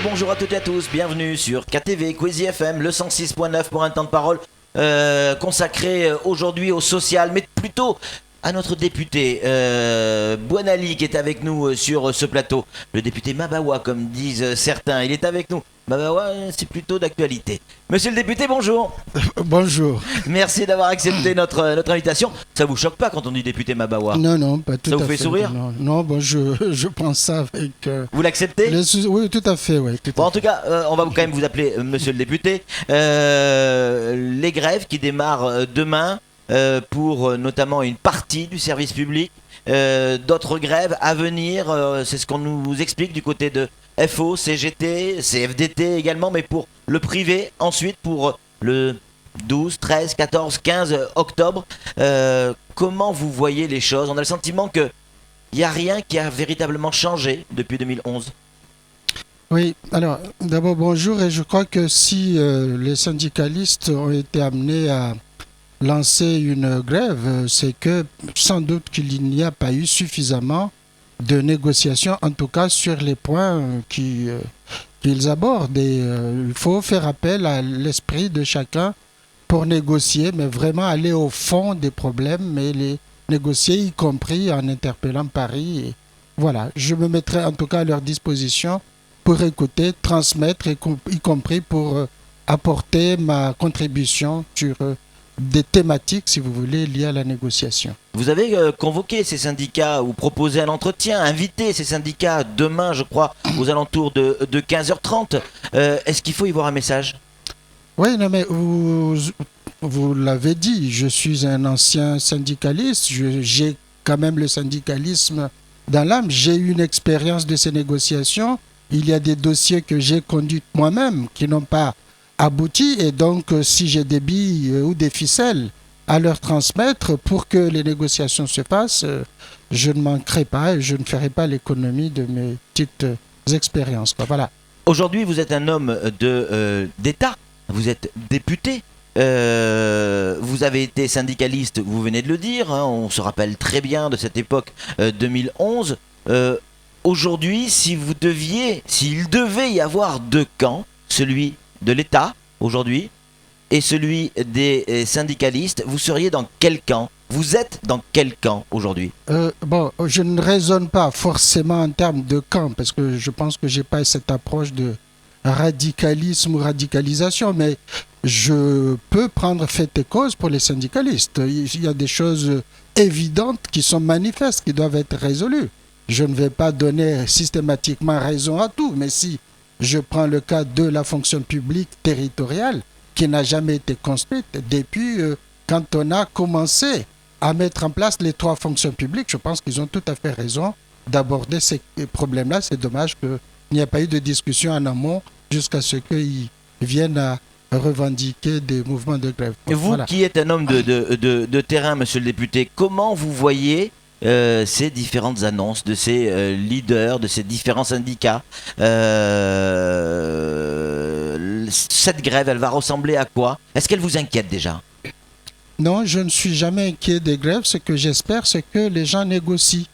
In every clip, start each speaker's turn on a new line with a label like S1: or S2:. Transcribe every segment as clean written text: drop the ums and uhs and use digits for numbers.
S1: Bonjour à toutes et à tous, bienvenue sur KTV Quizy FM, le 106.9 pour un temps de parole consacré aujourd'hui au social, mais plutôt à notre député Bouanali qui est avec nous sur ce plateau. Le député Mabawa, comme disent certains, il est avec nous. Mabawa, c'est plutôt d'actualité. Monsieur le député, bonjour.
S2: Bonjour.
S1: Merci d'avoir accepté notre invitation. Ça vous choque pas quand on dit député Mabawa?
S2: Non, pas tout à fait.
S1: Ça vous fait sourire?
S2: Non, bon, je pense ça avec...
S1: Vous l'acceptez?
S2: Oui, tout à fait, oui.
S1: Bon, en tout cas, on va quand même vous appeler monsieur le député. Les grèves qui démarrent demain pour notamment une partie du service public. D'autres grèves à venir, c'est ce qu'on nous explique du côté de FO, CGT, CFDT également, mais pour le privé, ensuite pour le 12, 13, 14, 15 octobre. Comment vous voyez les choses? On a le sentiment qu'il n'y a rien qui a véritablement changé depuis 2011.
S2: Oui, alors d'abord bonjour, et je crois que si les syndicalistes ont été amenés à lancer une grève, c'est que sans doute qu'il n'y a pas eu suffisamment de négociations, en tout cas sur les points qu'ils abordent. Et il faut faire appel à l'esprit de chacun pour négocier, mais vraiment aller au fond des problèmes et les négocier, y compris en interpellant Paris. Et voilà, je me mettrai en tout cas à leur disposition pour écouter, transmettre, y compris pour apporter ma contribution sur des thématiques, si vous voulez, liées à la négociation.
S1: Vous avez convoqué ces syndicats ou proposé un entretien, invité ces syndicats demain, je crois, aux alentours de 15h30. Est-ce qu'il faut y voir un message?
S2: Oui, non, mais vous l'avez dit, je suis un ancien syndicaliste, j'ai quand même le syndicalisme dans l'âme, j'ai eu une expérience de ces négociations, il y a des dossiers que j'ai conduits moi-même qui n'ont pas abouti, et donc si j'ai des billes ou des ficelles à leur transmettre pour que les négociations se passent, je ne manquerai pas et je ne ferai pas l'économie de mes petites expériences. Voilà.
S1: Aujourd'hui, vous êtes un homme d'État, vous êtes député, vous avez été syndicaliste, vous venez de le dire, hein, on se rappelle très bien de cette époque 2011. Aujourd'hui, s'il devait y avoir deux camps, celui de l'État aujourd'hui et celui des syndicalistes, vous seriez dans quel camp? Vous êtes dans quel camp aujourd'hui?
S2: Bon, je ne raisonne pas forcément en termes de camp parce que je pense que je n'ai pas cette approche de radicalisme ou radicalisation, mais je peux prendre fait et cause pour les syndicalistes. Il y a des choses évidentes qui sont manifestes, qui doivent être résolues. Je ne vais pas donner systématiquement raison à tout, mais si je prends le cas de la fonction publique territoriale qui n'a jamais été construite depuis quand on a commencé à mettre en place les trois fonctions publiques. Je pense qu'ils ont tout à fait raison d'aborder ces problèmes-là. C'est dommage qu'il n'y ait pas eu de discussion en amont jusqu'à ce qu'ils viennent à revendiquer des mouvements de grève.
S1: Et vous qui êtes un homme de terrain, monsieur le député, comment vous voyez ces différentes annonces de ces leaders, de ces différents syndicats? Cette grève, elle va ressembler à quoi? Est-ce qu'elle vous inquiète déjà?
S2: Non, je ne suis jamais inquiet des grèves. Ce que j'espère, c'est que les gens négocient.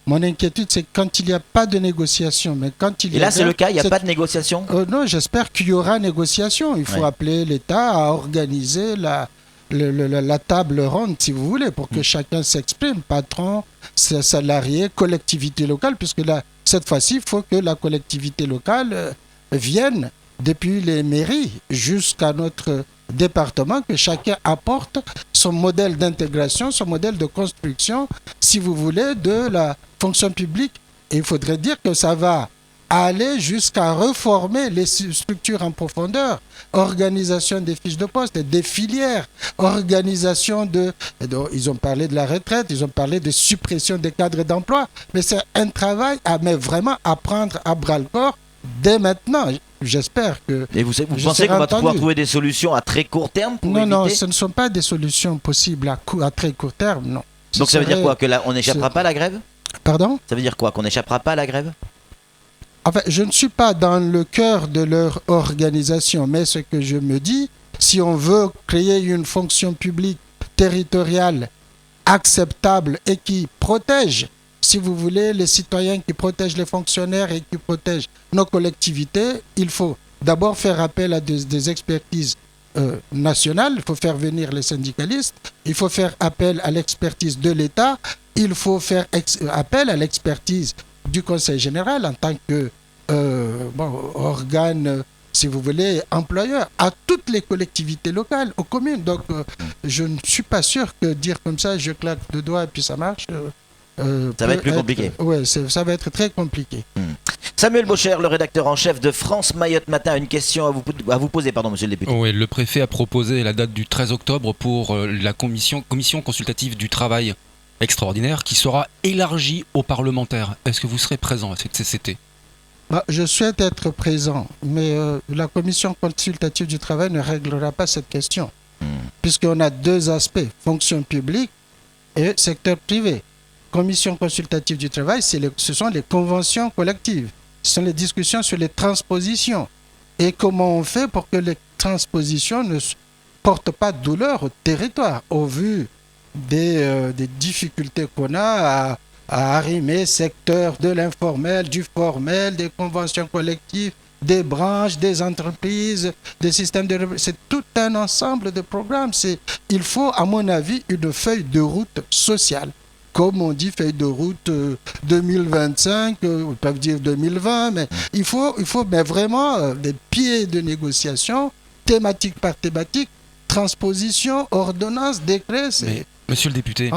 S2: Mon inquiétude, c'est quand il n'y a pas de négociation. Mais quand il y a...
S1: Et là, c'est le cas, il n'y a pas de négociation?
S2: Non, j'espère qu'il y aura négociation. Il faut appeler l'État à organiser la table ronde, si vous voulez, pour que chacun s'exprime, patron, salariés, collectivité locale, puisque là, cette fois-ci, il faut que la collectivité locale vienne depuis les mairies jusqu'à notre département, que chacun apporte son modèle d'intégration, son modèle de construction, si vous voulez, de la fonction publique. Et il faudrait dire que ça va aller jusqu'à reformer les structures en profondeur, organisation des fiches de poste, des filières, organisation de... Ils ont parlé de la retraite, ils ont parlé de suppression des cadres d'emploi, mais c'est un travail mais vraiment à prendre à bras-le-corps dès maintenant. J'espère que...
S1: Et vous pensez qu'on va pouvoir trouver des solutions à très court terme pour éviter...
S2: Non, ce ne sont pas des solutions possibles à très court terme, non.
S1: Donc ça veut dire quoi? Que là, on n'échappera pas à la grève?
S2: Pardon?
S1: Ça veut dire quoi? Qu'on n'échappera pas à la grève?
S2: Enfin, je ne suis pas dans le cœur de leur organisation, mais ce que je me dis, si on veut créer une fonction publique territoriale acceptable et qui protège si vous voulez, les citoyens qui protègent les fonctionnaires et qui protègent nos collectivités, il faut d'abord faire appel à des expertises nationales, il faut faire venir les syndicalistes, il faut faire appel à l'expertise de l'État, il faut faire appel à l'expertise du Conseil général en tant que organe, si vous voulez, employeur, à toutes les collectivités locales, aux communes. Donc, je ne suis pas sûr que dire comme ça, je claque de doigts et puis ça marche.
S1: Ça va être plus compliqué.
S2: Oui, ça va être très compliqué.
S1: Samuel Bocher, le rédacteur en chef de France Mayotte Matin, a une question à vous poser, monsieur le député.
S3: Oui, le préfet a proposé la date du 13 octobre pour la commission consultative du travail extraordinaire qui sera élargie aux parlementaires. Est-ce que vous serez présent à cette CCT ?
S2: Je souhaite être présent, mais la commission consultative du travail ne réglera pas cette question, puisqu'on a deux aspects, fonction publique et secteur privé. Commission consultative du travail, ce sont les conventions collectives, ce sont les discussions sur les transpositions. Et comment on fait pour que les transpositions ne portent pas de douleur au territoire, au vu des difficultés qu'on a à arrimer secteur de l'informel, du formel, des conventions collectives, des branches, des entreprises, des systèmes de... C'est tout un ensemble de programmes. Il faut, à mon avis, une feuille de route sociale. Comme on dit, feuille de route 2025, on peut dire 2020, mais il faut mais vraiment des pieds de négociation, thématique par thématique, transposition, ordonnance, décret.
S3: Monsieur le député,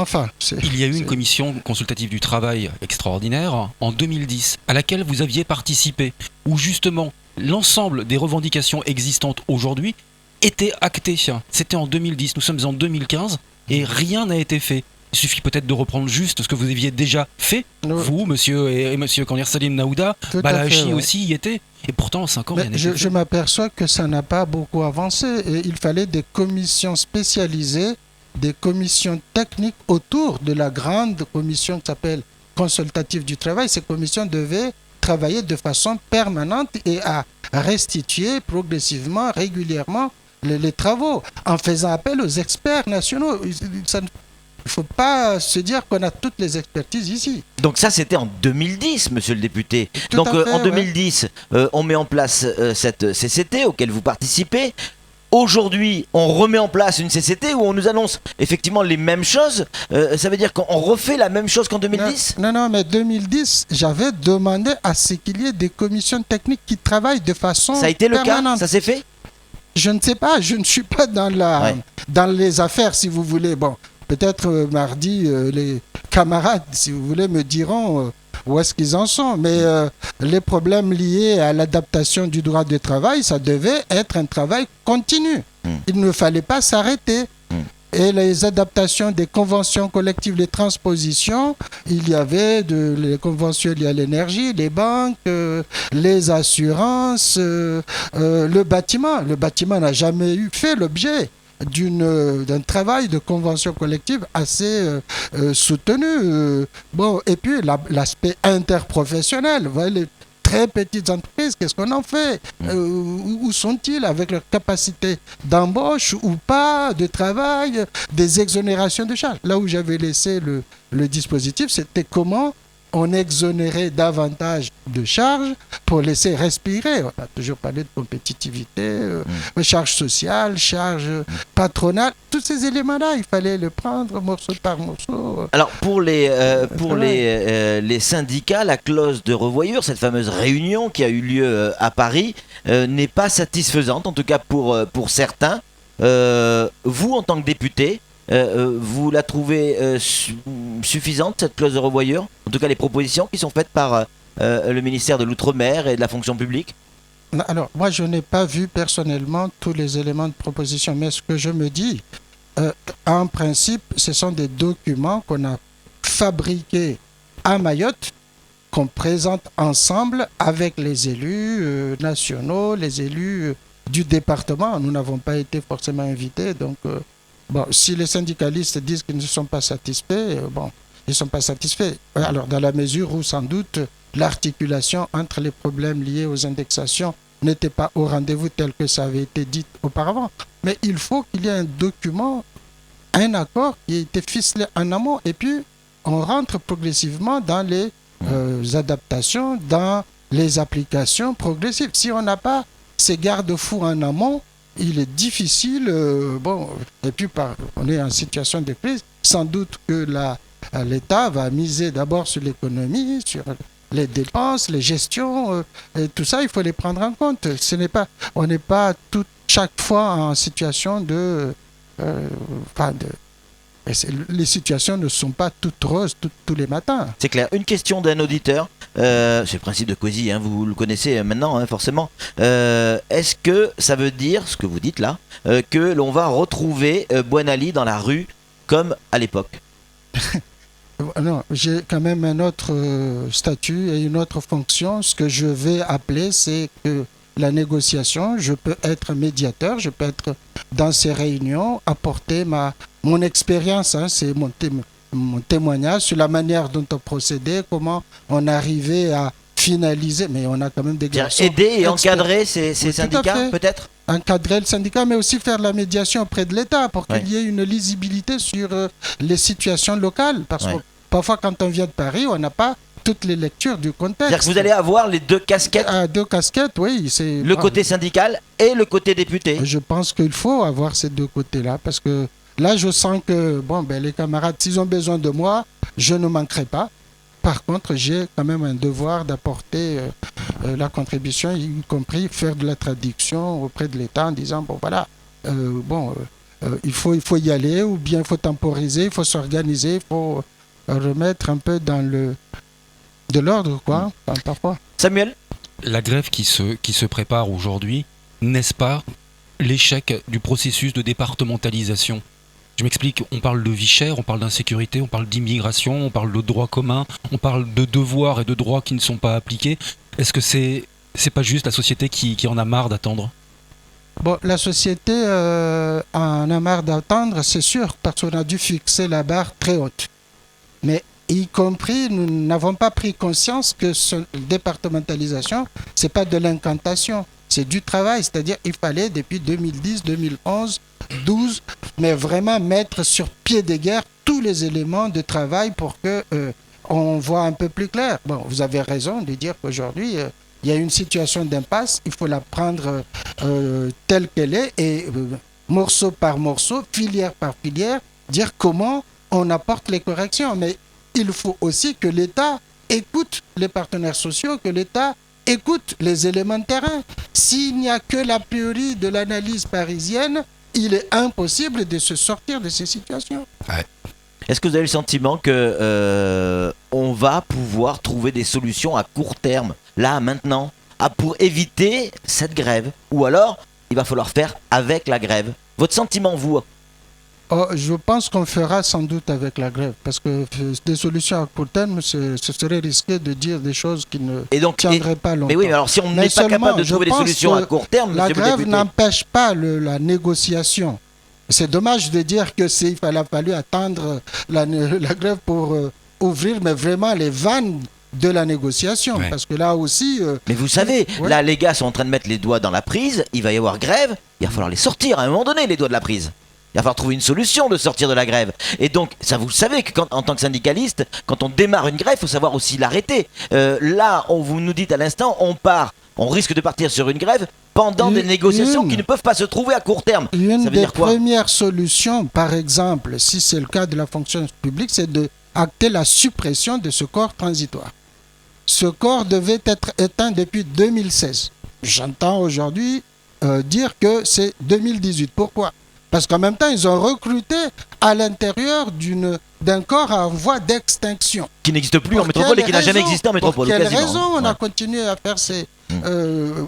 S3: il y a eu une commission consultative du travail extraordinaire en 2010, à laquelle vous aviez participé, où justement l'ensemble des revendications existantes aujourd'hui étaient actées. C'était en 2010, nous sommes en 2015, et rien n'a été fait. Il suffit peut-être de reprendre juste ce que vous aviez déjà fait, vous, monsieur et monsieur Kandir Salim Naouda, Balachi aussi y était, et pourtant en 5 ans, rien n'a été fait.
S2: Je m'aperçois que ça n'a pas beaucoup avancé, et il fallait des commissions spécialisées, des commissions techniques autour de la grande commission qui s'appelle consultative du travail. Ces commissions devaient travailler de façon permanente et à restituer progressivement, régulièrement les travaux, en faisant appel aux experts nationaux. Il ne faut pas se dire qu'on a toutes les expertises ici.
S1: Donc ça, c'était en 2010, monsieur le député. Donc en 2010, on met en place cette CCT auquel vous participez. Aujourd'hui, on remet en place une CCT où on nous annonce effectivement les mêmes choses. Ça veut dire qu'on refait la même chose qu'en 2010 ?
S2: Non, mais 2010, j'avais demandé à ce qu'il y ait des commissions techniques qui travaillent de façon permanente.
S1: Ça a été le cas ? Ça s'est fait ?
S2: Je ne sais pas, je ne suis pas dans les affaires, si vous voulez. Bon, peut-être mardi, les camarades, si vous voulez, me diront où est-ce qu'ils en sont. Mais les problèmes liés à l'adaptation du droit du travail, ça devait être un travail continu. Il ne fallait pas s'arrêter. Et les adaptations des conventions collectives, les transpositions, il y avait les conventions liées à l'énergie, les banques, les assurances, le bâtiment. Le bâtiment n'a jamais fait l'objet d'un travail de convention collective assez soutenu. Et puis l'aspect interprofessionnel, vous voyez, les très petites entreprises, qu'est-ce qu'on en fait ? Où sont-ils avec leur capacité d'embauche ou pas, de travail, des exonérations de charges ? Là où j'avais laissé le dispositif, c'était comment on exonérait davantage de charges pour laisser respirer. On a toujours parlé de compétitivité, charges sociales, charges patronales. Tous ces éléments-là, il fallait les prendre morceau par morceau.
S1: Alors pour les syndicats, la clause de revoyure, cette fameuse réunion qui a eu lieu à Paris, n'est pas satisfaisante, en tout cas pour certains. Vous, en tant que député, vous la trouvez suffisante, cette clause de revoyure ? En tout cas, les propositions qui sont faites par le ministère de l'Outre-mer et de la fonction publique ?
S2: Alors, moi, je n'ai pas vu personnellement tous les éléments de proposition, mais ce que je me dis, en principe, ce sont des documents qu'on a fabriqués à Mayotte, qu'on présente ensemble avec les élus nationaux, les élus du département. Nous n'avons pas été forcément invités, donc... si les syndicalistes disent qu'ils ne sont pas satisfaits, ils ne sont pas satisfaits. Alors, dans la mesure où, sans doute, l'articulation entre les problèmes liés aux indexations n'était pas au rendez-vous tel que ça avait été dit auparavant. Mais il faut qu'il y ait un document, un accord qui ait été ficelé en amont. Et puis, on rentre progressivement dans les adaptations, dans les applications progressives. Si on n'a pas ces garde-fous en amont, il est difficile. Et puis on est en situation de crise. Sans doute que l'État va miser d'abord sur l'économie, sur les dépenses, les gestions, et tout ça, il faut les prendre en compte. On n'est pas chaque fois en situation les situations ne sont pas toutes roses tous les matins.
S1: C'est clair. Une question d'un auditeur. C'est le principe de Cozy, vous le connaissez maintenant, forcément. Est-ce que ça veut dire, ce que vous dites là, que l'on va retrouver Boinali dans la rue comme à l'époque?
S2: Non, j'ai quand même un autre statut et une autre fonction. Ce que je vais appeler, c'est que la négociation, je peux être médiateur, je peux être dans ces réunions, apporter mon expérience, c'est mon témoignage sur la manière dont on procédait, comment on arrivait à finaliser, mais on a quand même des garçons...
S1: Aider et encadrer ces syndicats, peut-être?
S2: Encadrer le syndicat, mais aussi faire la médiation auprès de l'État pour qu'il y ait une lisibilité sur les situations locales. Parce que parfois, quand on vient de Paris, on n'a pas toutes les lectures du contexte.
S1: C'est-à-dire que vous allez avoir les deux casquettes?
S2: Deux casquettes, oui.
S1: Le côté syndical et le côté député.
S2: Je pense qu'il faut avoir ces deux côtés-là, parce que là, je sens que les camarades, s'ils ont besoin de moi, je ne manquerai pas. Par contre, j'ai quand même un devoir d'apporter la contribution, y compris faire de la traduction auprès de l'État en disant, il faut y aller, ou bien il faut temporiser, il faut s'organiser, il faut remettre un peu dans de l'ordre, parfois.
S1: Samuel?
S3: La grève qui se prépare aujourd'hui, n'est-ce pas l'échec du processus de départementalisation? Je m'explique, on parle de vie chère, on parle d'insécurité, on parle d'immigration, on parle de droit commun, on parle de devoirs et de droits qui ne sont pas appliqués. Est-ce que c'est pas juste la société qui en a marre d'attendre?
S2: La société en a marre d'attendre, c'est sûr, parce qu'on a dû fixer la barre très haute. Mais y compris, nous n'avons pas pris conscience que cette départementalisation, c'est pas de l'incantation, c'est du travail. C'est-à-dire il fallait, depuis 2010, 2011, 2012, mais vraiment mettre sur pied d'égard tous les éléments de travail pour que on voit un peu plus clair. Vous avez raison de dire qu'aujourd'hui, il y a une situation d'impasse, il faut la prendre telle qu'elle est et morceau par morceau, filière par filière, dire comment on apporte les corrections. Mais il faut aussi que l'État écoute les partenaires sociaux, que l'État écoute les éléments de terrain. S'il n'y a que l'a priori de l'analyse parisienne, il est impossible de se sortir de ces situations.
S1: Ouais. Est-ce que vous avez le sentiment que on va pouvoir trouver des solutions à court terme, là, maintenant, pour éviter cette grève? Ou alors, il va falloir faire avec la grève? Votre sentiment, vous?
S2: Je pense qu'on fera sans doute avec la grève, parce que des solutions à court terme, ce serait risqué de dire des choses qui ne tiendraient pas longtemps.
S1: Mais oui, mais alors si on n'est pas capable de trouver des solutions à court terme,
S2: la grève n'empêche pas la négociation. C'est dommage de dire que il a fallu attendre la grève pour ouvrir, mais vraiment les vannes de la négociation, parce que là aussi...
S1: mais vous savez, là les gars sont en train de mettre les doigts dans la prise, il va y avoir grève, il va falloir les sortir à un moment donné, les doigts de la prise. Il va falloir trouver une solution de sortir de la grève. Et donc, ça vous le savez, en tant que syndicaliste, quand on démarre une grève, il faut savoir aussi l'arrêter. Là, vous nous dites à l'instant, on risque de partir sur une grève pendant des négociations qui ne peuvent pas se trouver à court terme.
S2: Une des premières solutions, par exemple, si c'est le cas de la fonction publique, c'est d'acter la suppression de ce corps transitoire. Ce corps devait être éteint depuis 2016. J'entends aujourd'hui dire que c'est 2018. Pourquoi ? Parce qu'en même temps, ils ont recruté à l'intérieur d'un corps en voie d'extinction.
S1: Qui n'existe plus en métropole et qui n'a jamais existé en métropole.
S2: Pour quelle raison on a continué à faire ces...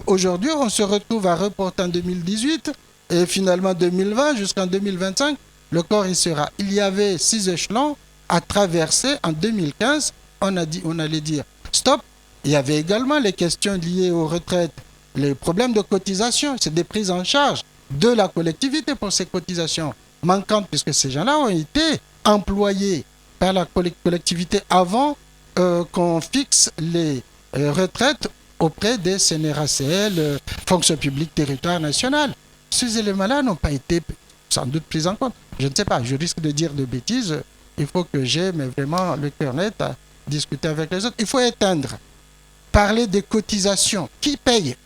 S2: aujourd'hui, on se retrouve à reporter en 2018 et finalement 2020 jusqu'en 2025, le corps y sera. Il y avait 6 échelons à traverser en 2015. On allait dire stop. Il y avait également les questions liées aux retraites, les problèmes de cotisation, c'est des prises en charge de la collectivité pour ces cotisations manquantes, puisque ces gens-là ont été employés par la collectivité avant qu'on fixe les retraites auprès des CNRACL, fonction publique territoire national. Ces éléments-là n'ont pas été sans doute pris en compte. Je ne sais pas, je risque de dire de bêtises. Il faut que j'ai mais vraiment le cœur net à discuter avec les autres. Il faut éteindre. Parler des cotisations. Qui paye?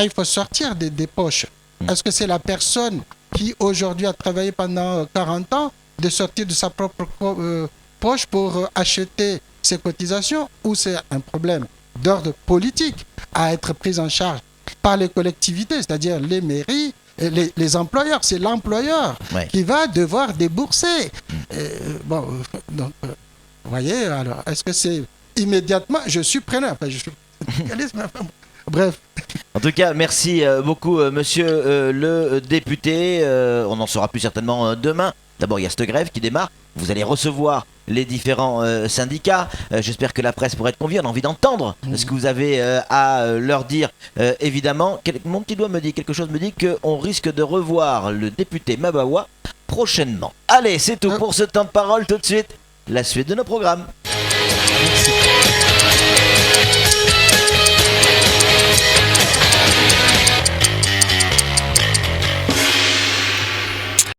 S2: Il faut sortir des poches. Est-ce que c'est la personne qui aujourd'hui a travaillé pendant 40 ans de sortir de sa propre poche pour acheter ses cotisations, ou c'est un problème d'ordre politique à être pris en charge par les collectivités, c'est-à-dire les mairies, les employeurs? C'est l'employeur qui va devoir débourser. Donc, vous voyez, alors, est-ce que c'est immédiatement? Je suis preneur. Bref.
S1: En tout cas, merci beaucoup, monsieur le député. On en saura plus certainement demain. D'abord, il y a cette grève qui démarre. Vous allez recevoir les différents syndicats. J'espère que la presse pourra être conviée. On a envie d'entendre ce que vous avez à leur dire. Évidemment, mon petit doigt me dit, quelque chose me dit qu'on risque de revoir le député Mabawa prochainement. Allez, c'est tout pour ce temps de parole. Tout de suite, la suite de nos programmes.
S2: Merci.